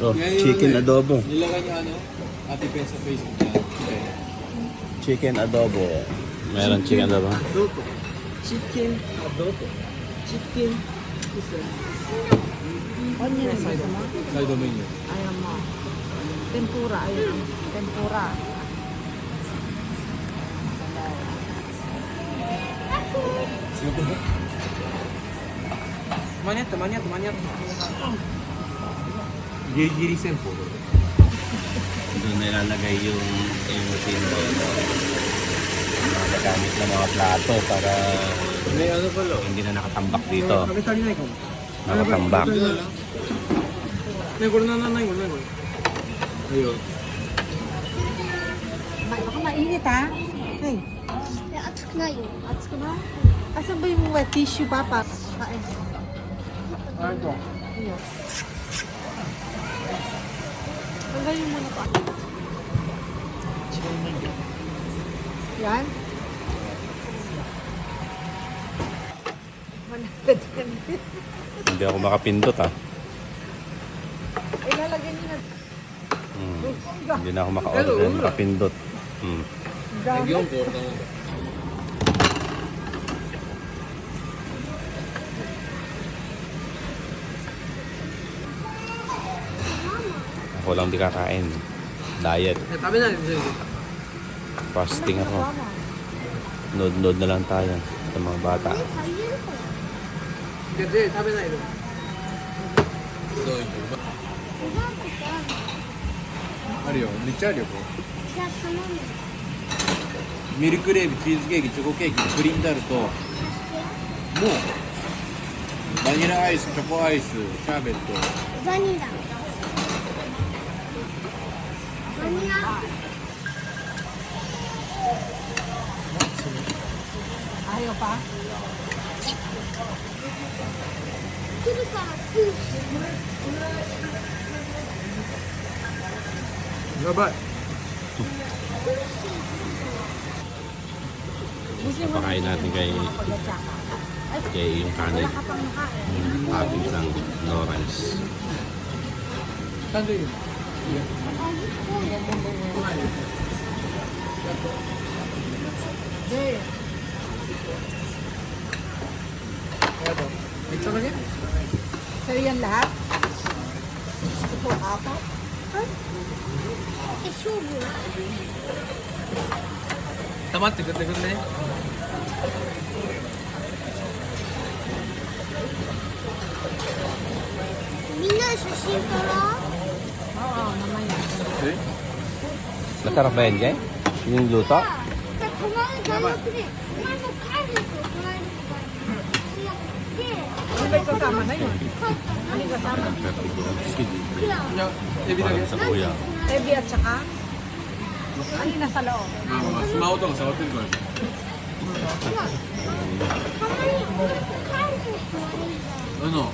Oh, chicken adobo. Nilagay niya ano? Ate Pen sa Facebook niya. Okay. Chicken adobo. Meron chicken adobo. Adobo. Chicken adobo. Chicken is Onion Side menu. Ayan mo. Tempura, ayan. Tempura. Manyat. Giri senpo. Doon nilalagay yung symbol. Mga gamit ng mga plato para May ano pala? hindi na nakatambak dito. 食べ足りないかも。 Nakatambak. ね、これないこれ。Ayun. Baka mainit ha? Hey, 熱くないよ。 ats ko na. Asan ba yung wet tissue, Papa? Kain. Ano to? Ayun. Tanggalin mo na pa. Yan. 100. Hindi ako makapindot ha. Ilalagay niyo na. Hindi na ako maka-order makapindot. Dami. Yung porta mo. Ako lang di kakain. Diet. 食べないで全然。 Fasting ako. Nod na lang tayo sa mga bata. で食べないで。あるよ。めっちゃあるよこれ。じゃあ頼む。ミルクレープ、チーズケーキ、チョコケーキ、プリンタルト、もうバニラアイス、チョコアイス、シャーベット。バニラ。バニラ。 Ayaw pa? 来るからスープ。やばい。 Pakain natin kay yung kanin. Toppings ng Lawrence. なんでいいの？ Ito na yan. Sa'yo yan lahat? Ito, apat? 勝負。黙ってくってくんね。みんなで写真撮ろう。 Oo, mamaya. Masarap ba yan, Jay? Yung luto? じゃあ隣の大学でお前も帰ると隣の子がで Ano ba yung kasama na yun? Ano yung kasama? いや、エビだけ。 Sa kuya. Ebi at saka? Ano yung nasa loob? スマホとか触ってるから。たまに帰ると隣の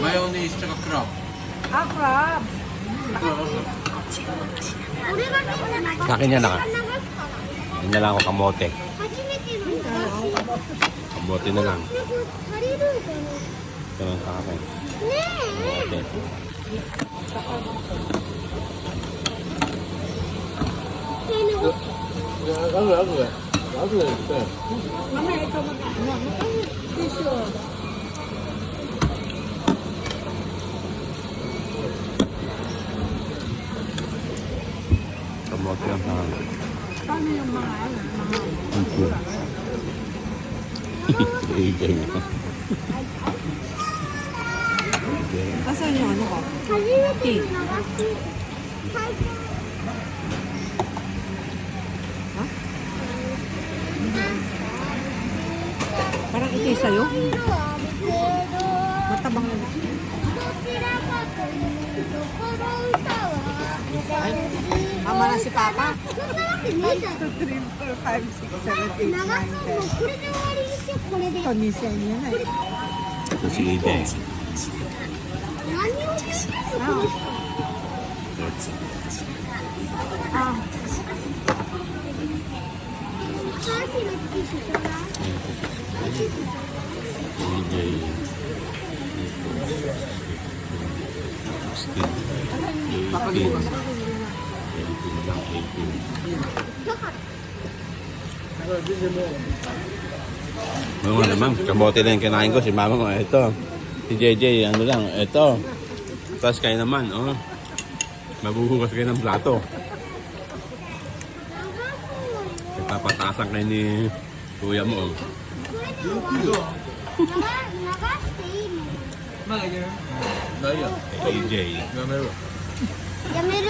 マヨネーズとかクラブ。 Ah, crab. 俺がみんな流す。 Sa akin yan, 流すから Yun na lang ako kamote. 初めてのんだし。 Kamote na lang. これ足りるか Ito lang sa akin. な。ねえ。 Kamote. Mamaya ikaw mag-ano? Tissue. Kamote lang sa akin. Paano yung mga ano? Mga... Igay mo. Asan yung ano ko? 初めて流す。Parang ito yung sa'yo? 色はあるけど。 Matabang lang. どちらかというとこの歌は大事。 Mama na si Papa. そんなわけねえじゃん。 3, 4, 5, 6, 7, 流す 8, のもこれで終わりにしてこれで。 9, 10. Ito, Nissan yun eh. Ito si Igay. 何を言ってんのこの人。 Ah, 新しいのティッシュちょうだい。 Igay. Ito. 16. 18. 18 lang, 18. Oo nga naman, kamote lang yung kinain ko. Si mama mo, ito. Si JJ, ano lang, ito. Tapos kayo naman, oh. Mabuhugas kayo ng plato. Papatasan kayo ni kuya mo, oh. 流していいの？まだいける大丈夫 JJ. やめるわやめる？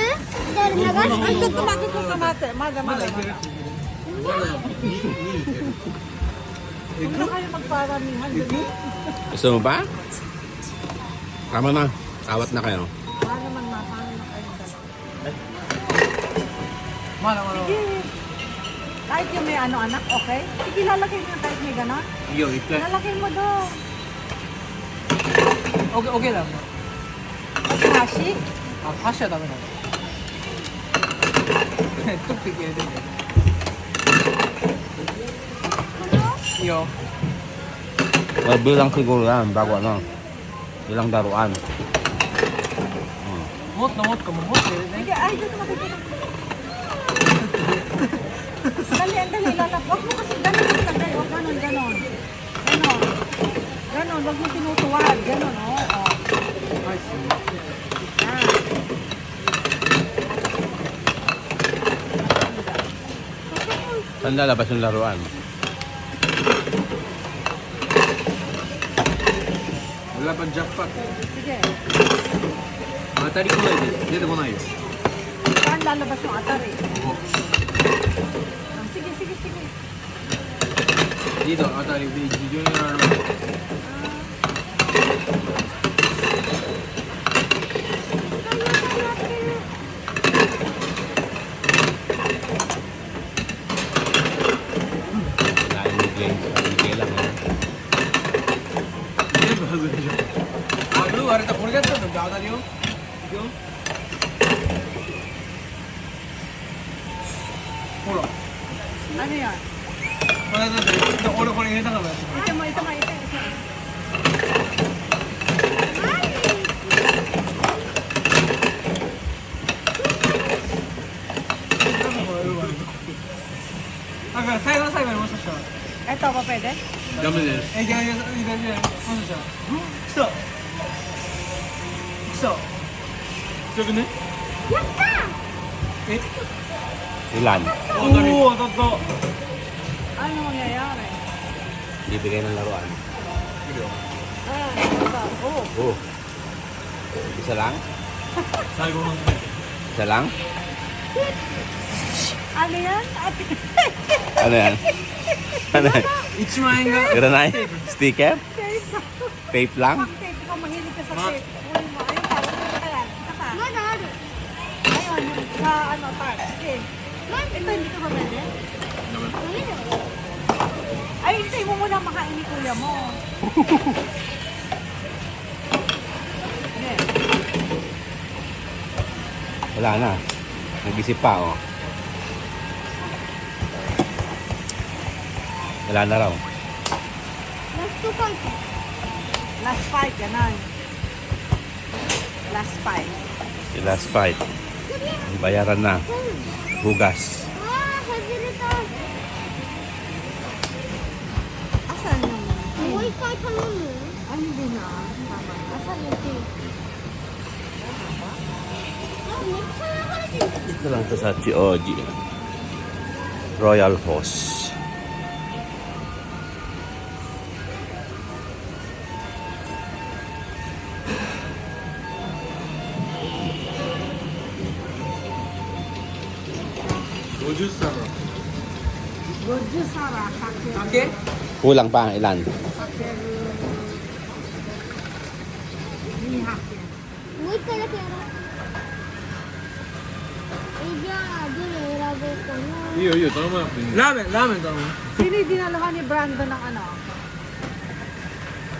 じゃあ流していいの？ちょっと待って、ちょっと待って。まだまだ。まだいけるまだ2いける Huwag na kayo magparamihan. Gusto mo ba? Tama na. Awat na kayo. Baka naman mapangin na kayo dalawa. まだまだ Kahit yung may ano anak, okay? Sige, lalagay mo kahit may gano'n. いいよ言って Lalagay mo doon. OK だもん Hashi? あ箸はダメなの取ってくれてねいいよ Bilang siguro yan, bago ano. Ilang daruan. もっともっともっと入れて Sige, ay, dito makikita. Dali, dali, lalap. Huwag mo kasi ganun yung lagay. Huwag ganun, ganun. Ganon. Ganon, huwag mo tinutuwad. Ganon, oo. Oh. Ah. Saan lalabas yung laruan? wala pang jackpot Sige. 当たり来ないで出てこないよ Saan lalabas yung atari? ここ Ah, sige, sige, sige. リード当たりで非常にLain yung game. Hindi lang eh. 全部外れでしょあルー割れたこれやったら当たりよいくよほら Ano yan? これだって俺これ入れたからやつ Ito mo, ito mo, ito. Ito. だから最後の最後にもしかしたら Ito pa pwede? ダメですいけないいけないいけないもしかしたら来た来た強くね Ilan? おお当たった Ano mangyayari? Bibigay ng laruan. Ah, ito. Oh. Oh. Isa lang? 最後の Isa lang? Ano yan? Ate. Ano yan? Ano yan? 1万円が Granay? Sticker? Tape lang? Pag tape, ikaw mahilig ka sa tape. Uy mo, ayun pa. Ano yan? Isa pa. まだある。 Ayun, yung sa ano, part. Sige. Ito, hindi ka ba pwede? ダメだよ。 Ay, hintay mo muna makain ni kuya mo. Sige. Wala na. Nag-isip pa, oh. Wala na raw. ラストファイト。 Last fight, ganun. Last fight. The last fight. Bayaran na. Bugas. ああ、外れた。 Asan yung... もう一回頼む。 Ano din na? Tama. Asan yung tape? あ、めっちゃ流れてる。 Ito lang to sa GOG. Royal Host. Goju Sara. だけ Kulang pa. Ilan? Nihak yan. もう一回だけやろう。じゃあどれ選ぼうかな。いいよいいよ頼まなくていいラーメン頼む Sino yung dinaluhan ni Brando ng ano?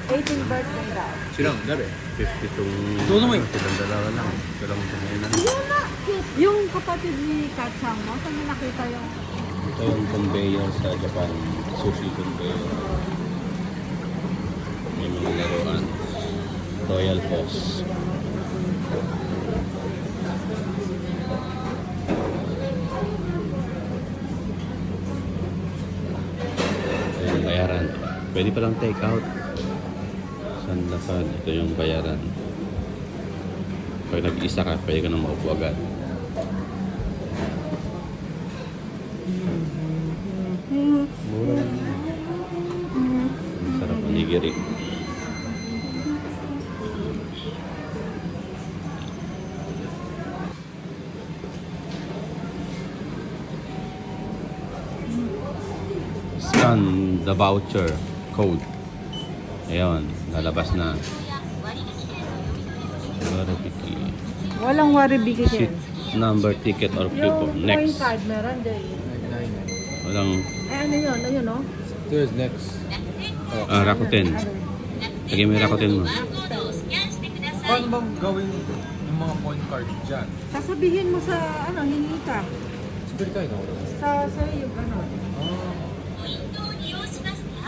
18th birthday daw. 知らん誰 52. どうでもいい Silang dalawa lang. Ito lang tumainan. いろんなケーキ。 Yung kapatid ni Kachang mo, saan mo nakita yung... Ito yung conveyor sa Japan. Sushi conveyor. May mga laruan. Royal Post. Ayan, bayaran. Pwede palang take out. Sandapan. Ito yung bayaran. Pag nag-isa ka, pwede ka nang maupo agad. Mura lang. Ang sarap onigiri. Scan the voucher code. Ayun, lalabas na. Waribiki. Walang waribiki Seat number, ticket, or coupon. Yung Next. coin card meron din. Walang Ano yun? Ayun, no? There's next. Rakuten. Lagyan mo yung Rakuten mo. Paano bang gawin yung mga coin card dyan? Sasabihin mo sa, hingi ka. Super tayo na. Sa yung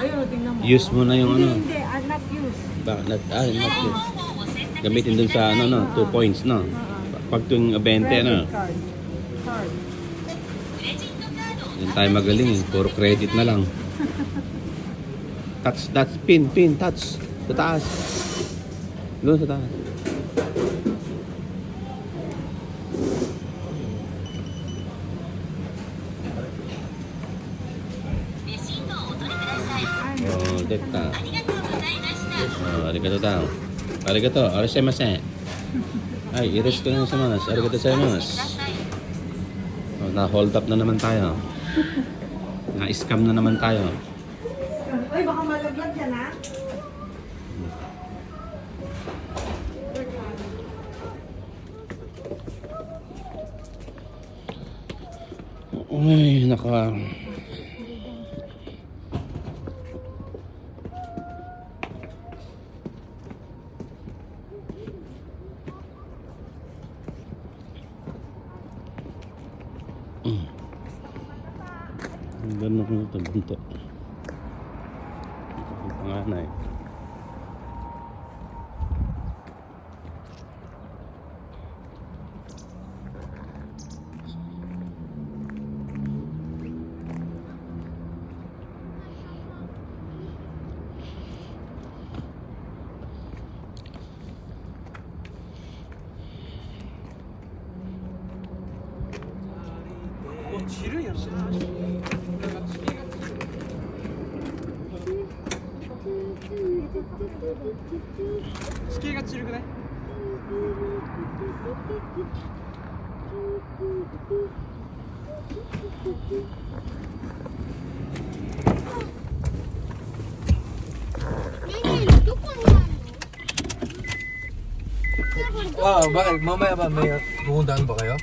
Ayun, tingnan mo. Use mo na yung Hindi, not use. not use. Gamitin dun sa 2 points, no? Pag tuwing 20, Credit card. Card. Hindi tayo magaling eh. Puro credit na lang. Touch, pin, touch. Sa taas. Doon sa taas. Oh, dekta. Oh, arigato daw. Arigato, arigato. Ay, iris ko na sa mas. Arigato sa mas. Oh, na-hold up na naman tayo. Na-scam na naman tayo. Ay, baka malaglag yan, ha? Ay, naka... Ang ganda ko ito, bunto. Ang panganay. 지르냐? 스키가 지르네. Bakit? Mamaya ba may pupuntahan ba kayo?